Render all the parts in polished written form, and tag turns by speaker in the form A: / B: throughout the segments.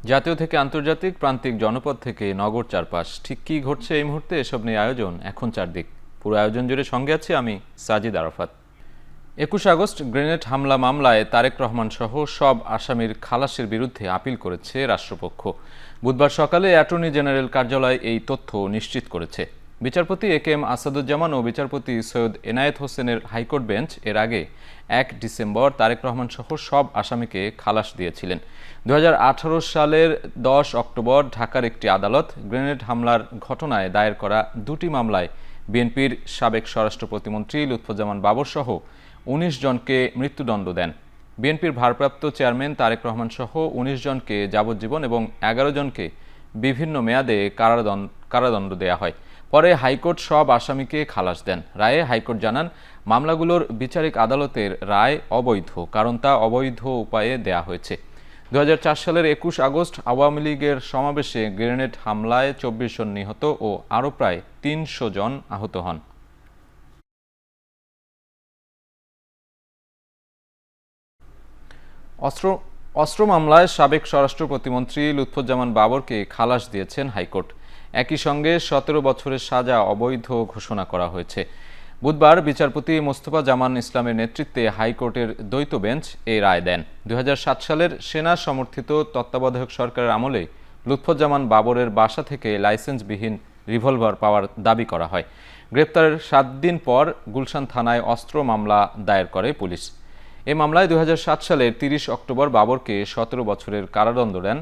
A: জাতীয় থেকে আন্তর্জাতিক, প্রান্তিক, জনপদ থেকে নগর চারপাশ, ঠিক কী ঘটছে এই মুহূর্তে এসব নিয়ে আয়োজন এখন চারদিক। পুরো আয়োজন জুড়ে সঙ্গে আছি আমি সাজিদ আরাফাত। ২১ আগস্ট গ্রেনেড হামলা মামলায় তারেক রহমান সহ সব আসামির খালাসের বিরুদ্ধে আপিল করেছে রাষ্ট্রপক্ষ। বুধবার সকালে অ্যাটর্নি জেনারেল কার্যালয় এই তথ্য নিশ্চিত করেছে। বিচারপতি এ.কে.এম. আসাদুজ্জামান ও বিচারপতি সৈয়দ এনায়েত হোসেনের হাইকোর্ট বেঞ্চ এর আগে ১ ডিসেম্বর তারেক রহমান সহ সব আসামিকে খালাস দিয়েছিলেন। ২০১৮ সালের ১০ অক্টোবর ঢাকার একটি আদালত গ্রেনেড হামলার ঘটনায় দায়ের করা দুটি মামলায় বিএনপির সাবেক স্বরাষ্ট্র প্রতিমন্ত্রী লুৎফুজ্জামান বাবর সহ ১৯ জনকে মৃত্যুদণ্ড দেন। বিএনপির ভারপ্রাপ্ত চেয়ারম্যান তারেক রহমান সহ ১৯ জনকে যাবজ্জীবন এবং ১১ জনকে বিভিন্ন মেয়াদে কারাদণ্ড দেয়া হয়। পরে হাইকোর্ট সব আসামিকে খালাস দেন। রায়ে হাইকোর্ট জানান, মামলাগুলোর বিচারিক আদালতের রায় অবৈধ, কারণ তা অবৈধ উপায়ে দেয়া হয়েছে। ২০০৪ সালের ২১ আগস্ট আওয়ামী লীগের সমাবেশে গ্রেনেড হামলায় ২৪ জন নিহত ও আরও প্রায় ৩০০ জন আহত হন। অস্ত্র মামলায় সাবেক স্বরাষ্ট্র প্রতিমন্ত্রী লুৎফুজ্জামান বাবরকে খালাস দিয়েছেন হাইকোর্ট। একই সঙ্গে ১৭ বছরের সাজা অবৈধ ঘোষণা করা হয়েছে। বুধবার বিচারপতি মোস্তফা জামান ইসলামের নেতৃত্বে হাইকোর্টের দ্বৈত বেঞ্চ এই রায় দেন। ২০০৭ সালের সেনা সমর্থিত তত্ত্বাবধায়ক সরকারের আমলে লুৎফুজ্জামান বাবরের বাসা থেকে লাইসেন্সবিহীন রিভলভার পাওয়ার দাবি করা হয়। গ্রেপ্তারের ৭ দিন পর গুলশান থানায় অস্ত্র মামলা দায়ের করে পুলিশ। এ মামলায় ২০০৭ সালের ৩০ অক্টোবর বাবরকে ১৭ বছরের কারাদণ্ড দেন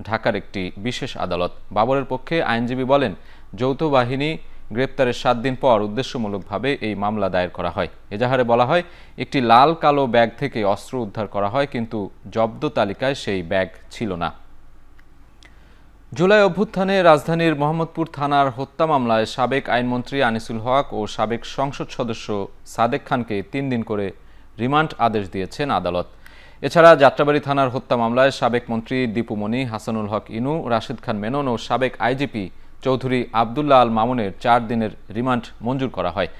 A: ঢাকার একটি বিশেষ আদালত। বাবরের পক্ষে আইনজীবী বলেন, যৌথ বাহিনী গ্রেপ্তারের ৭ দিন পর উদ্দেশ্যমূলকভাবে এই মামলা দায়ের করা হয়। এজাহারে বলা হয়, একটি লাল কালো ব্যাগ থেকে অস্ত্র উদ্ধার করা হয়, কিন্তু জব্দ তালিকায় সেই ব্যাগ ছিল না। জুলাই অভ্যুত্থানে রাজধানীর মোহাম্মদপুর থানার হত্যা মামলায় সাবেক আইনমন্ত্রী আনিসুল হক ও সাবেক সংসদ সদস্য সাদেক খানকে ৩ দিন করে রিমান্ড আদেশ দিয়েছেন আদালত। এছাড়া যাত্রাবাড়ী থানার হত্যা মামলায় সাবেক মন্ত্রী দীপু মনি, হাসানুল হক ইনু, রাশেদ খান মেনন ও সাবেক আইজিপি চৌধুরী আবদুল্লাহ আল মামুনের ৪ দিনের রিমান্ড মঞ্জুর করা হয়।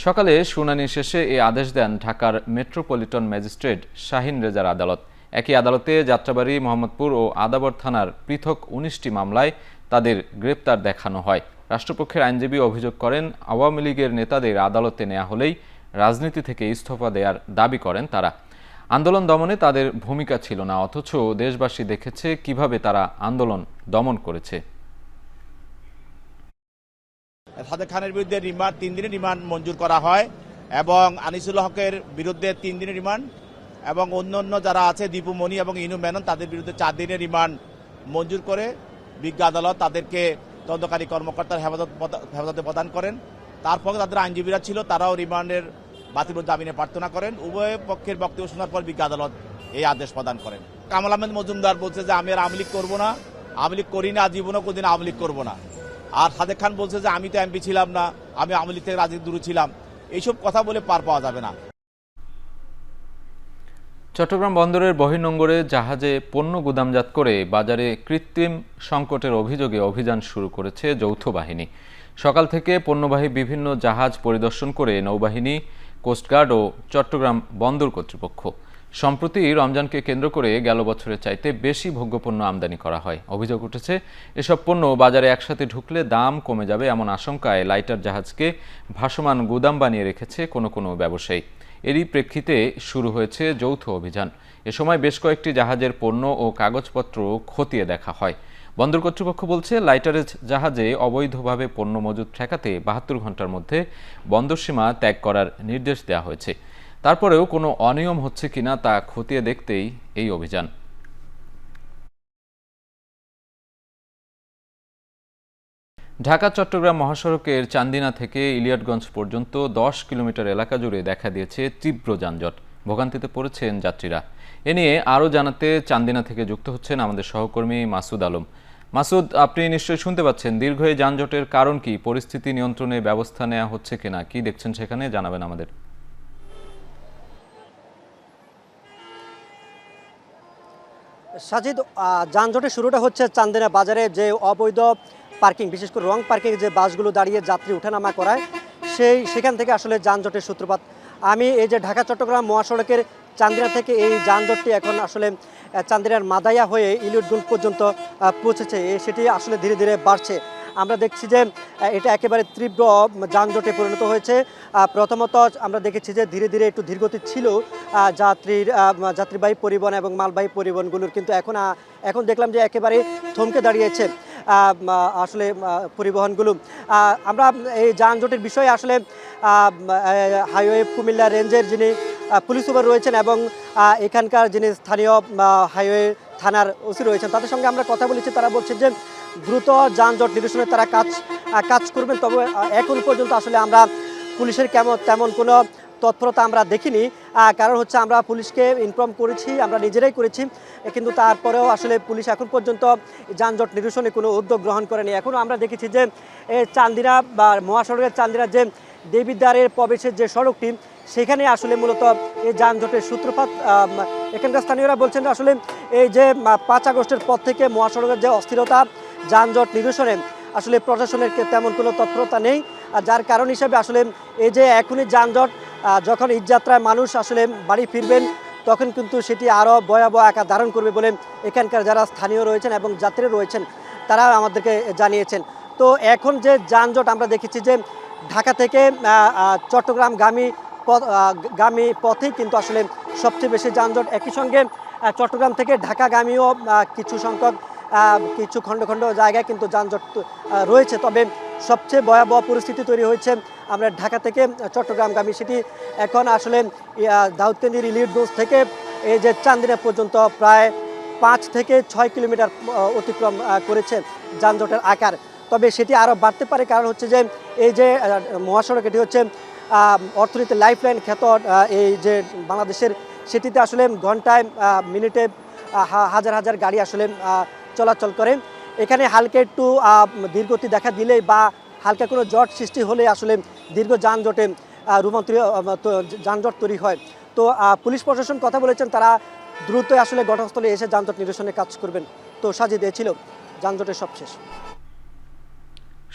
A: সকালে শুনানি শেষে এ আদেশ দেন ঢাকার মেট্রোপলিটন ম্যাজিস্ট্রেট শাহিন রেজার আদালত। একই আদালতে যাত্রাবাড়ী, মোহাম্মদপুর ও আদাবর থানার পৃথক ১৯টি মামলায় তাদের গ্রেপ্তার দেখানো হয়। রাষ্ট্রপক্ষের আইনজীবী অভিযোগ করেন, আওয়ামী লীগের নেতাদের আদালতে নেওয়া হলেই রাজনীতি থেকে ইস্তফা দেওয়ার দাবি করেন তারা। আন্দোলন দমনে তাদের ভূমিকা ছিল না, অথচ দেশবাসী দেখেছে কিভাবে তারা আন্দোলন দমন করেছে।
B: সাদেক খানের বিরুদ্ধে ৩ দিনের রিমান্ড মঞ্জুর করা হয় এবং আনিসুল হকের বিরুদ্ধে 3 দিনের রিমান্ড এবং অন্যান্য যারা আছে দীপু মনি এবং ইনু মেনন তাদের বিরুদ্ধে 4 দিনের রিমান্ড মঞ্জুর করে বিজ্ঞ আদালত তাদেরকে তদন্তকারী কর্মকর্তার হেফাজতে প্রদান করেন। তারপরে তাদের আইনজীবীরা ছিল, তারাও রিমান্ডের বাতিল জামিনে প্রার্থনা করেন। উভয় পক্ষের বক্তব্য শোনার পর বিজ্ঞ আদালত এই আদেশ প্রদান করেন। কামাল আহমেদ মজুমদার বলছে যে আমি আর আওয়ামী লীগ করবো না, আওয়ামী লীগ করি না, জীবনও কোনদিন আওয়ামী লীগ করবো না। আর সাদেক খান বলছে যে আমি তো এমপি ছিলাম না, আমি আওয়ামী লীগ থেকে রাজনীতি দূরে ছিলাম। এইসব কথা বলে পার পাওয়া যাবে না।
A: চট্টগ্রাম বন্দরের বহির্নোঙরে জাহাজে পণ্য গুদামজাত করে বাজারে কৃত্রিম সংকটের অভিযোগে অভিযান শুরু করেছে যৌথ বাহিনী। সকাল থেকে পণ্যবাহী বিভিন্ন জাহাজ পরিদর্শন করে নৌবাহিনী, কোস্টগার্ড ও চট্টগ্রাম বন্দর কর্তৃপক্ষ। সম্প্রতি রমজানকে কেন্দ্র করে গেল বছরের চাইতে বেশি ভোগ্যপণ্য আমদানি করা হয়। অভিযোগ উঠেছে, এসব পণ্য বাজারে একসাথে ঢুকলে দাম কমে যাবে এমন আশঙ্কায় লাইটার জাহাজকে ভাসমান গুদাম বানিয়ে রেখেছে কোনো কোনো ব্যবসায়ী। এরই প্রেক্ষিতে শুরু হয়েছে যৌথ অভিযান। এ সময় বেশ কয়েকটি জাহাজের পণ্য ও কাগজপত্র খতিয়ে দেখা হয়। বন্দর কর্তৃপক্ষ বলছে, লাইটারেজ জাহাজে অবৈধভাবে পণ্য মজুত ঠেকাতে ৭২ ঘন্টার মধ্যে বন্দর সীমা ত্যাগ করার নির্দেশ দেওয়া হয়েছে। তারপরেও কোনো অনিয়ম হচ্ছে কিনা তা খতিয়ে দেখতেই এই অভিযান। ঢাকা চট্টগ্রাম মহাসড়কের চান্দিনা থেকে ইলিয়াটগঞ্জ পর্যন্ত ১০ কিলোমিটার এলাকা জুড়ে দেখা দিয়েছে তীব্র যানজট। ভোগান্তিতে পড়েছেন যাত্রীরা। এ নিয়ে আরও জানাতে চান্দিনা থেকে যুক্ত হচ্ছেন আমাদের সহকর্মী মাসুদ আলম। মাসুদ, আপনি নিশ্চয়ই শুনতে পাচ্ছেন। দীর্ঘ এই যানজটের কারণ কি? পরিস্থিতি নিয়ন্ত্রণে ব্যবস্থা নেওয়া হচ্ছে কিনা, কি দেখছেন সেখানে জানাবেন আমাদের।
C: সাজিদ, যানজটের শুরুটা হচ্ছে চান্দিনা বাজারে যে অবৈধ পার্কিং, বিশেষ করে রং পার্কিং যে বাসগুলো দাঁড়িয়ে যাত্রী ওঠানামা করায় সেখান থেকে আসলে যানজটের সূত্রপাত। আমি এই যে ঢাকা চট্টগ্রাম মহাসড়কের চান্দিনা থেকে এই যানজটটি এখন আসলে চান্দিনার মাদাইয়া হয়ে ইলিয়টগঞ্জ পর্যন্ত পৌঁছেছে সেটি আসলে ধীরে ধীরে বাড়ছে। আমরা দেখছি যে এটা একেবারে তীব্র যানজটে পরিণত হয়েছে। প্রথমত আমরা দেখেছি যে ধীরে ধীরে একটু ধীরগতি ছিল যাত্রীবাহী পরিবহন এবং মালবাহী পরিবহনগুলোর, কিন্তু এখন দেখলাম যে একেবারে থমকে দাঁড়িয়েছে আসলে পরিবহনগুলো। আমরা এই যানজটের বিষয়ে আসলে হাইওয়ে কুমিল্লা রেঞ্জের যিনি পুলিশ সুপার রয়েছেন এবং এখানকার যিনি স্থানীয় হাইওয়ে থানার ওসি রয়েছেন তাদের সঙ্গে আমরা কথা বলেছি। তারা বলছেন যে দ্রুত যানজট নিরসনে তারা কাজ করবেন। তবে এখন পর্যন্ত আসলে আমরা পুলিশের তেমন কোনো তৎপরতা আমরা দেখিনি। কারণ হচ্ছে আমরা পুলিশকে ইনফর্ম করেছি, আমরা নিজেরাই করেছি, কিন্তু তারপরেও আসলে পুলিশ এখন পর্যন্ত যানজট নিরসনে কোনো উদ্যোগ গ্রহণ করেনি। এখনও আমরা দেখেছি যে চান্দিনা বা মহাসড়কের চান্দিনা যে দেবিদ্বারের প্রবেশের যে সড়কটি সেখানে আসলে মূলত এই যানজটের সূত্রপাত। এখানকার স্থানীয়রা বলছেন আসলে এই যে 5 আগস্টের পর থেকে মহাসড়কের যে অস্থিরতা, যানজট নিরসনে আসলে প্রশাসনের তেমন কোনো তৎপরতা নেই। যার কারণ হিসেবে আসলে এই যে এখনই যানজট, যখন ঈদযাত্রায় মানুষ আসলে বাড়ি ফিরবেন তখন কিন্তু সেটি আরও ভয়াবহ আকার ধারণ করবে বলে এখানকার যারা স্থানীয় রয়েছেন এবং যাত্রী রয়েছেন তারা আমাদেরকে জানিয়েছেন। তো এখন যে যানজট আমরা দেখেছি যে ঢাকা থেকে চট্টগ্রাম গামী পথেই কিন্তু আসলে সবচেয়ে বেশি যানজট। একই সঙ্গে চট্টগ্রাম থেকে ঢাকাগামীও কিছু খণ্ড খণ্ড জায়গায় কিন্তু যানজট রয়েছে। তবে সবচেয়ে ভয়াবহ পরিস্থিতি তৈরি হয়েছে আমরা ঢাকা থেকে চট্টগ্রামগামী, সেটি এখন আসলে দাউদকান্দি ইলিয়টগঞ্জ থেকে এই যে চান্দিনা পর্যন্ত প্রায় 5 থেকে 6 কিলোমিটার অতিক্রম করেছে যানজটের আকার। তবে সেটি আরও বাড়তে পারে, কারণ হচ্ছে যে এই যে মহাসড়ক এটি হচ্ছে অর্থনীতির লাইফলাইন খ্যাত এই যে বাংলাদেশের, সেটিতে আসলে ঘন্টায় মিনিটে হাজার হাজার গাড়ি আসলে চলাচল করে। এখানে হালকা একটু ধীরগতি দেখা দিলেই বা হালকা কোনো জট সৃষ্টি হলে আসলে দীর্ঘ যানজটে যানজট তৈরি হয়। তো পুলিশ প্রশাসন কথা বলেছেন তারা দ্রুত আসলে ঘটনাস্থলে এসে যানজট নিরসনে কাজ করবেন। তো সাজিদ ছিল যানজটের সবশেষ।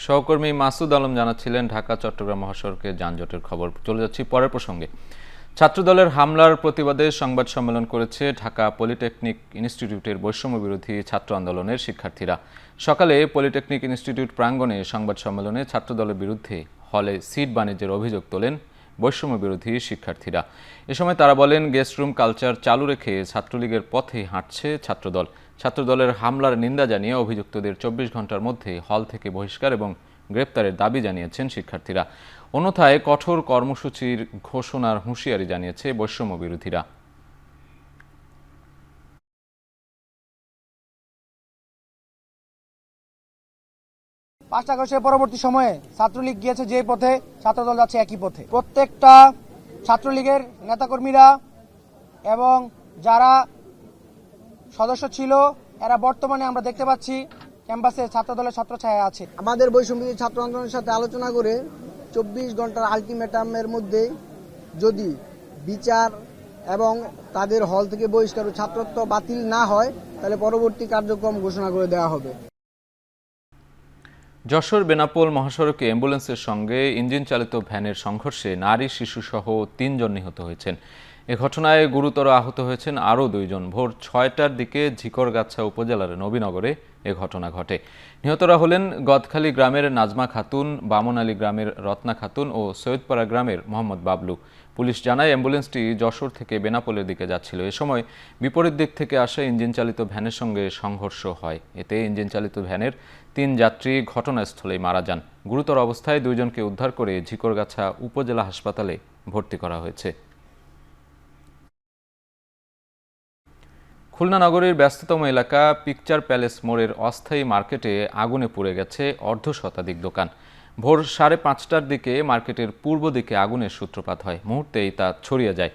A: সহকর্মী মাসুদ আলম জানাচ্ছিলেন ঢাকা চট্টগ্রাম মহাসড়কে যানজটের খবর। চলে যাচ্ছি পরের প্রসঙ্গে। ছাত্রদলের হামলার প্রতিবাদে সংবাদ সম্মেলন করেছে ঢাকা পলিটেকনিক ইনস্টিটিউটের বৈষম্য বিরোধী ছাত্র আন্দোলনের শিক্ষার্থীরা। সকালে পলিটেকনিক ইনস্টিটিউট প্রাঙ্গণে সংবাদ সম্মেলনে ছাত্রদলের বিরুদ্ধে হলে সিট বাণিজ্যের অভিযোগ তোলেন বৈষম্য বিরোধী শিক্ষার্থীরা। এ সময় তারা বলেন, গেস্টরুম কালচার চালু রেখে ছাত্রলীগের পথে হাঁটছে ছাত্রদল। ছাত্রদলের হামলার নিন্দা জানিয়ে অভিযুক্তদের 24 ঘন্টার মধ্যে হল থেকে বহিষ্কার এবং গ্রেপ্তারের দাবি জানিয়েছেন শিক্ষার্থীরা। অন্যথায় কঠোর কর্মসূচির ঘোষণার হুঁশিয়ারি জানিয়েছে বৈষম্য বিরোধীরা।
D: 5 আগস্টের পরবর্তী সময়ে ছাত্রলীগ গিয়েছে যে পথে, ছাত্রদল যাচ্ছে একই পথে। প্রত্যেকটা ছাত্রলীগের নেতাকর্মীরা এবং যারা সদস্য ছিল এরা বর্তমানে আমরা দেখতে পাচ্ছি ক্যাম্পাসে ছাত্রদলের ছত্রছায়া আছে।
E: আমাদের বৈষম্য ছাত্র আন্দোলনের সাথে আলোচনা করে 24 ঘন্টার আলটিমেটামের মধ্যে যদি বিচার এবং তাদের হল থেকে বহিষ্কার ও ছাত্রত্ব বাতিল না হয় তাহলে পরবর্তী কার্যক্রম ঘোষণা করে দেওয়া হবে।
A: যশোর বেনাপোল মহাসড়কে অ্যাম্বুলেন্সের সঙ্গে ইঞ্জিন চালিত ভ্যানের সংঘর্ষে নারী শিশুসহ 3 জন নিহত হয়েছেন। এ ঘটনায় গুরুতর আহত হয়েছেন আরও 2 জন। ভোর 6টার দিকে ঝিকরগাছা উপজেলার নবীনগরে এ ঘটনা ঘটে। নিহতরা হলেন গদখালী গ্রামের নাজমা খাতুন, বামন আলী গ্রামের রত্না খাতুন ও সৈয়দপাড়া গ্রামের মোহাম্মদ বাবলু। পুলিশ জানায় অ্যাম্বুলেন্সটি যশোর থেকে বেনাপোলের দিকে যাচ্ছিল। এ সময় বিপরীত দিক থেকে আসা ইঞ্জিন চালিত ভ্যানের সঙ্গে সংঘর্ষ হয়। এতে ইঞ্জিন চালিত ভ্যানের 3 যাত্রী ঘটনাস্থলেই মারা যান। গুরুতর অবস্থায় 2 জনকে উদ্ধার করে ঝিকরগাছা উপজেলা হাসপাতালে ভর্তি করা হয়েছে। খুলনা নগরীর ব্যস্ততম এলাকা পিকচার প্যালেস মোড়ের অস্থায়ী মার্কেটে আগুনে পুড়ে গেছে অর্ধশতাধিক দোকান। ভোর 5:30টার দিকে মার্কেটের পূর্ব দিকে আগুনের সূত্রপাত হয়। মুহূর্তেই তা ছড়িয়ে যায়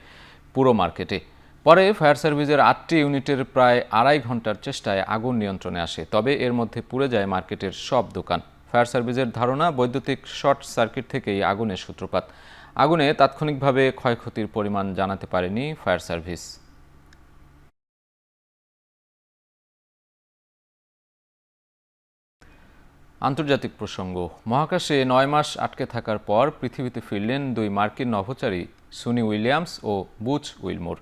A: পুরো মার্কেটে। পরে ফায়ার সার্ভিসের 8টি ইউনিটের প্রায় 2.5 ঘন্টার চেষ্টায় আগুন নিয়ন্ত্রণে আসে। তবে এর মধ্যে পুড়ে যায় মার্কেটের সব দোকান। ফায়ার সার্ভিসের ধারণা, বৈদ্যুতিক শর্ট সার্কিট থেকেই আগুনের সূত্রপাত। আগুনে তাৎক্ষণিকভাবে ক্ষয়ক্ষতির পরিমাণ জানাতে পারেনি ফায়ার সার্ভিস। আন্তর্জাতিক প্রসঙ্গ। মহাকাশে 9 মাস আটকে থাকার পর পৃথিবীতে ফিরলেন 2 মার্কিন নভোচারী সুনি উইলিয়ামস ও বুচ উইলমোর।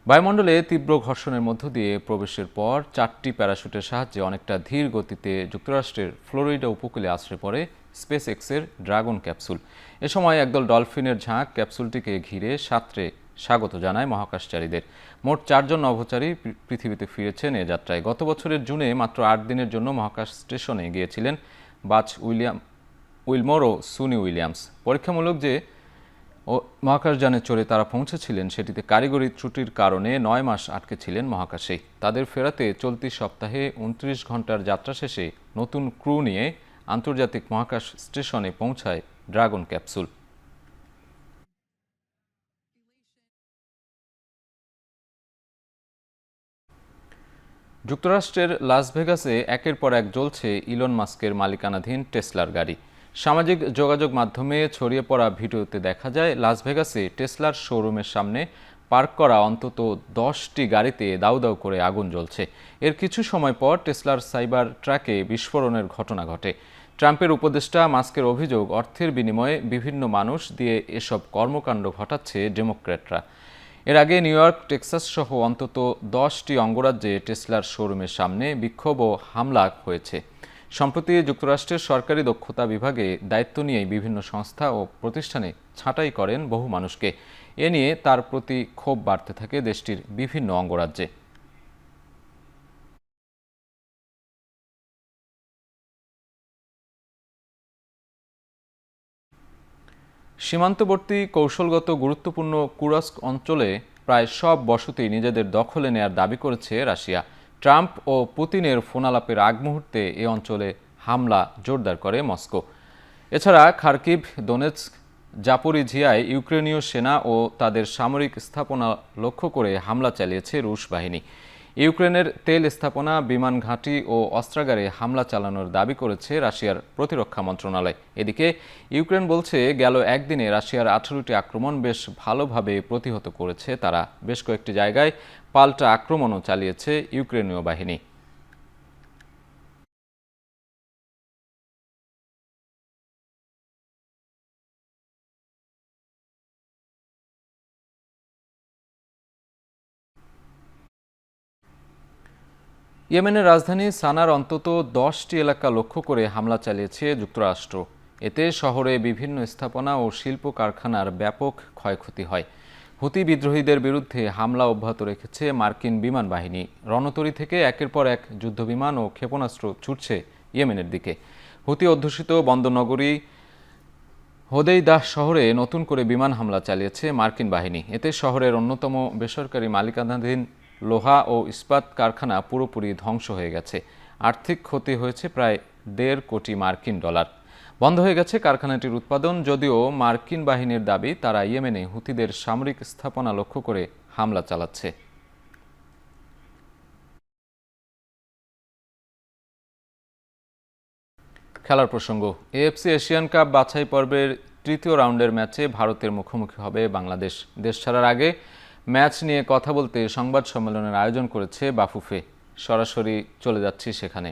A: বায়ুমণ্ডলে তীব্র ঘর্ষণের মধ্য দিয়ে প্রবেশের পর 4টি প্যারাশুটের সাহায্যে অনেকটা ধীর গতিতে যুক্তরাষ্ট্রের ফ্লোরিডা উপকূলে আছড়ে পড়ে স্পেস এক্সের ড্রাগন ক্যাপসুল। এ সময় একদল ডলফিনের ঝাঁক ক্যাপসুলটিকে ঘিরে সাঁতরে স্বাগত জানায় মহাকাশচারীদের। মোট 4 জন নভোচারী পৃথিবীতে ফিরেছেন এ যাত্রায়। গত বছরের জুনে মাত্র 8 দিনের জন্য মহাকাশ স্টেশনে গিয়েছিলেন বাজ উইলমোর ও সুনি উইলিয়ামস। পরীক্ষামূলক যে মহাকাশযানে চড়ে তারা পৌঁছেছিলেন সেটিতে কারিগরি ত্রুটির কারণে 9 মাস আটকে ছিলেন মহাকাশে। তাদের ফেরাতে চলতি সপ্তাহে 29 ঘন্টার যাত্রা শেষে নতুন ক্রু নিয়ে আন্তর্জাতিক মহাকাশ স্টেশনে পৌঁছায় ড্রাগন ক্যাপসুল। যুক্তরাষ্ট্রের লাস ভেগাসে একের পর এক জ্বলছে ইলন মাস্কের মালিকানাধীন টেসলার গাড়ি। সামাজিক যোগাযোগ মাধ্যমে ছড়িয়ে পড়া ভিডিওতে দেখা যায় লাস ভেগাসে টেসলার শোরুমের সামনে পার্ক করা অন্তত 10টি গাড়িতে দাউ দাউ করে আগুন জ্বলছে। এর কিছু সময় পর টেসলার সাইবার ট্রাকে বিস্ফোরণের ঘটনা ঘটে। ট্রাম্পের উপদেষ্টা মাস্কের অভিযোগ, অর্থের বিনিময়ে বিভিন্ন মানুষ দিয়ে এসব কর্মকাণ্ড ঘটাচ্ছে ডেমোক্র্যাটরা। এর আগে নিউ ইয়র্ক, টেক্সাস সহ অন্তত 10টি অঙ্গরাজ্যে টেসলার শোরুমের সামনে বিক্ষোভ ও হামলা হয়েছে। সম্প্রতি যুক্তরাষ্ট্রের সরকারি দক্ষতা বিভাগে দায়িত্ব নিয়ে বিভিন্ন সংস্থা ও প্রতিষ্ঠানে ছাঁটাই করেন বহু মানুষকে। এ নিয়ে তার প্রতি ক্ষোভ বাড়তে থাকে দেশটির বিভিন্ন অঙ্গরাজ্যে। সীমান্তবর্তী কৌশলগত গুরুত্বপূর্ণ কুরস্ক অঞ্চলে প্রায় সব বসতি নিজেদের দখলে নেয়ার দাবি করেছে রাশিয়া। ট্রাম্প ও পুতিনের ফোনালাপের আগ মুহূর্তে এ অঞ্চলে হামলা জোরদার করে মস্কো। এছাড়া খার্কিভ, দোনেৎস্ক, জাপোরিঝিয়ায় ইউক্রেনীয় সেনা ও তাদের সামরিক স্থাপনা লক্ষ্য করে হামলা চালিয়েছে রুশ বাহিনী। ইউক্রেনের তেল স্থাপনা, বিমান ঘাঁটি ও অস্ত্রাগারে হামলা চালানোর দাবি করেছে রাশিয়ার প্রতিরক্ষা মন্ত্রণালয়। এদিকে ইউক্রেন বলছে গেল একদিনে রাশিয়ার 18টি আক্রমণ বেশ ভালোভাবে প্রতিহত করেছে তারা। বেশ কয়েকটি জায়গায় পাল্টা আক্রমণও চালিয়েছে ইউক্রেনীয় বাহিনী। ইয়েমেনের রাজধানী সানার অন্তত 10টি এলাকা লক্ষ্য করে হামলা চালিয়েছে যুক্তরাষ্ট্র। এতে শহরে বিভিন্ন স্থাপনা ও শিল্প কারখানার ব্যাপক ক্ষয়ক্ষতি হয়। হুতি বিদ্রোহীদের বিরুদ্ধে হামলা অব্যাহত রেখেছে মার্কিন বিমান বাহিনী। রণতরী থেকে একের পর এক যুদ্ধবিমান ও ক্ষেপণাস্ত্র ছুটছে ইয়েমেনের দিকে। হুতি অধ্যুষিত বন্দরনগরী হোদেইদাহ শহরে নতুন করে বিমান হামলা চালিয়েছে মার্কিন বাহিনী। এতে শহরের অন্যতম বেসরকারি মালিকানাধীন লোহা ও ইস্পাত কারখানা পুরোপুরি ধ্বংস হয়ে গেছে। আর্থিক ক্ষতি হয়েছে প্রায় $1.5 কোটি মার্কিন ডলার। বন্ধ হয়ে গেছে কারখানাটির উৎপাদন, যদিও মার্কিন বাহিনীর দাবি তারা ইয়েমেনে হুতিদের সামরিক স্থাপনা লক্ষ্য করে হামলা চালাচ্ছে। খেলার প্রসঙ্গ, এএফসি এশিয়ান কাপ বাছাই পর্বের তৃতীয় রাউন্ডের ম্যাচে ভারতের মুখোমুখি হবে বাংলাদেশ। দেশ ছাড়ার আগে ম্যাচ নিয়ে কথা বলতে সংবাদ সম্মেলনের আয়োজন করেছে বাফুফে। সরাসরি চলে যাচ্ছি সেখানে।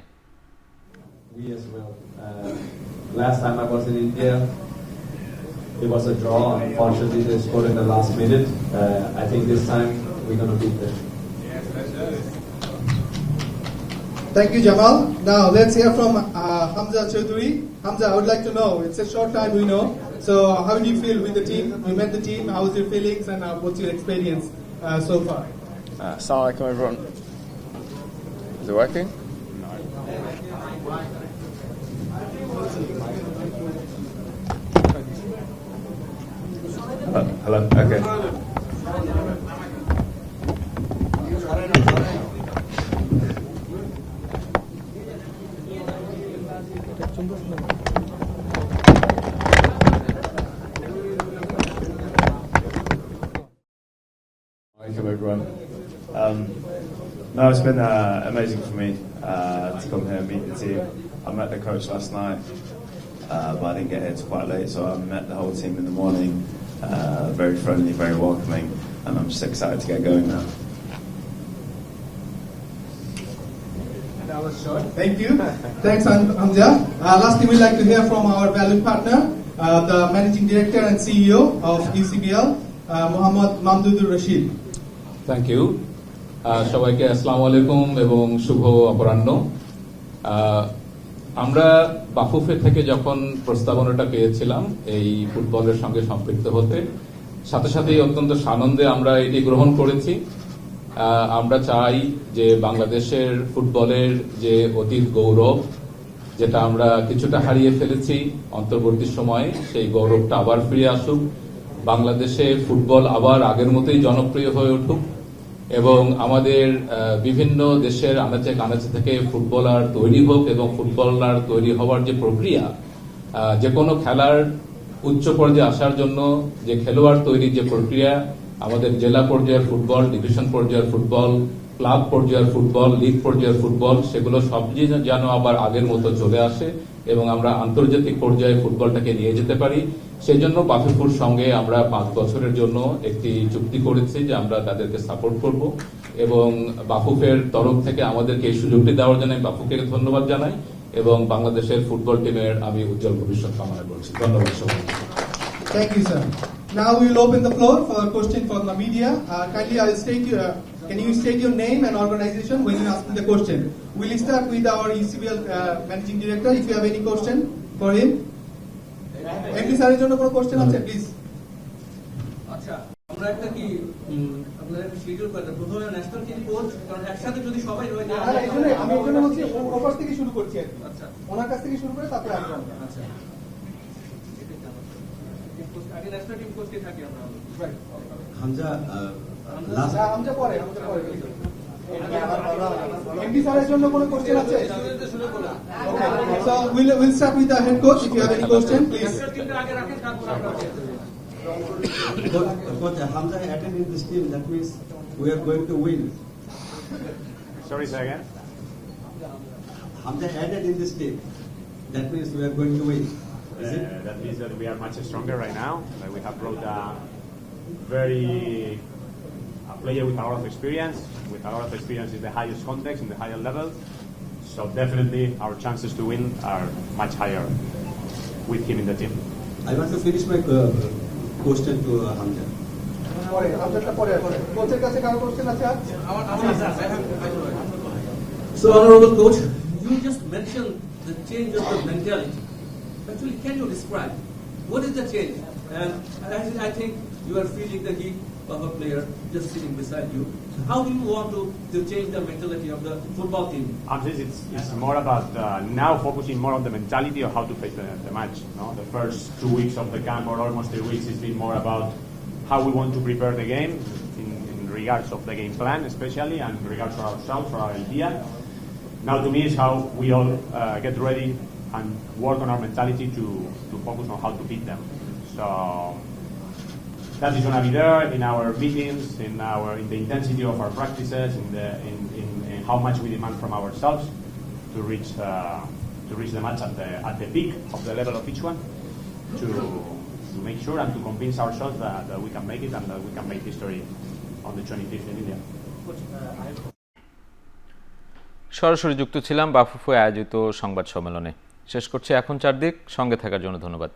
F: Last time I was in India, it was a draw. Unfortunately, they scored in the last minute. I think this time we're going to beat them.
G: Thank you, Jamal. Now let's hear from Hamza Chaudhary. Hamza, I would like to know, it's a short time we know, so how do you feel with the team? You met the team, how's your feelings and what's your experience so far?
H: Assalamu alaikum everyone. Is it working? Hello? Okay.
F: Welcome everyone. No, it's been amazing for me to come here and meet the team. I met the coach last night, but I didn't get here till quite late, so I met the whole team in the morning. Very friendly, very welcoming, and I'm just excited to get going now.
G: That was short. Thank you. Thanks, Hamza. Lastly, we'd like to hear from our valued partner, the Managing Director and CEO of UCBL, Mohammad Mamdoudur Rashid.
I: Thank you. সবাইকে আসসালামু আলাইকুম এবং শুভ অপরাহ্ন। আমরা বাফুফে থেকে যখন প্রস্তাবনাটা পেয়েছিলাম এই ফুটবলের সঙ্গে সম্পৃক্ত হতে, সাথে সাথেই অত্যন্ত সানন্দে আমরা এটি গ্রহণ করেছি। আমরা চাই যে বাংলাদেশের ফুটবলের যে অতীত গৌরব, যেটা আমরা কিছুটা হারিয়ে ফেলেছি অন্তর্বর্তী সময়ে, সেই গৌরবটা আবার ফিরে আসুক। বাংলাদেশে ফুটবল আবার আগের মতোই জনপ্রিয় হয়ে উঠুক এবং আমাদের বিভিন্ন দেশের আনাচে কানাচে থেকে ফুটবলার তৈরি হোক এবং ফুটবলার তৈরি হওয়ার যে প্রক্রিয়া, যে কোনো খেলার উচ্চ পর্যায়ে আসার জন্য যে খেলোয়াড় তৈরির যে প্রক্রিয়া, আমাদের জেলা পর্যায়ের ফুটবল, ডিভিশন পর্যায়ের ফুটবল, ক্লাব পর্যায়ের ফুটবল, লিগ পর্যায়ের ফুটবল, সেগুলো সব যেন আবার আগের মতো চলে আসে এবং আমরা আন্তর্জাতিক পর্যায়ে ফুটবলটাকে নিয়ে যেতে পারি। সেই জন্য বাফুফের সঙ্গে আমরা 5 বছরের জন্য একটি চুক্তি করেছি যে আমরা তাদেরকে সাপোর্ট করব এবং বাফুফের তরফ থেকে আমাদেরকে এই সুযোগটি দেওয়ার জন্য আমি বাফুফকে ধন্যবাদ জানাই এবং বাংলাদেশের ফুটবল টিমের আমি উজ্জ্বল ভবিষ্যৎ কামনা করছি। ধন্যবাদ সবাই।
G: Thank you, sir. Now we will open the floor for a question from the media. Kindly, can you state your name and organization when you ask the question? We'll start with our ECBL managing director. If you have any question for him, MD sir, is there question? Please.
J: আচ্ছা, আমরা একটা কি আপনাদের schedule করে প্রথমে national team coach, কারণ একসাথে যদি সবাই হয়ে যায়
G: আমি এখানে বলছি ওপাশ থেকে শুরু করছি।
J: আচ্ছা,
G: ওনার কাছ থেকে শুরু করে তারপরে আসবো।
J: আচ্ছা, আগে ন্যাশনাল টিম কোচ কে থাকি আমরা।
K: হামজা
G: হামজা পরে এমডি স্যারের জন্য কোনো কোশ্চেন আছে? Okay, so we'll start with the head coach. If you have any question, please.
K: Coach Hamza attended in this team. That means we are going to win.
L: Sorry, say again.
K: Hamza added in this team. That means we are going to win.
L: That means that we are much stronger right now. We have brought a player with a lot of experience, in the highest context, in the higher level. So definitely our chances to win are much higher with him in the team.
K: I want to finish my question to Hamza.
J: So, honorable coach, you just mentioned the change of the mentality. Actually, can you describe what is the change? And I think you are feeling the heat of a player just sitting beside you. So how do you want to change the mentality of the football team?
L: It's more about now focusing more on the mentality of how to face the match. No? The first 2 weeks of the camp, or almost 3 weeks, has been more about how we want to prepare the game in regards of the game plan, especially, and in regards to ourselves, for our idea. Now, to me, is how we all get ready and work on our mentality to focus on how to beat them. So that is going to be there in our meetings, in the intensity of our practices, in how much we demand from ourselves to reach the match at the peak of the level of each one, to make sure and to convince ourselves that we can make it and that we can make history on the 25th in India.
A: সরাসরি যুক্ত ছিলাম বাফুফে আয়োজিত সংবাদ সম্মেলনে। শেষ করছি এখন চারদিক। সঙ্গে থাকার জন্য ধন্যবাদ।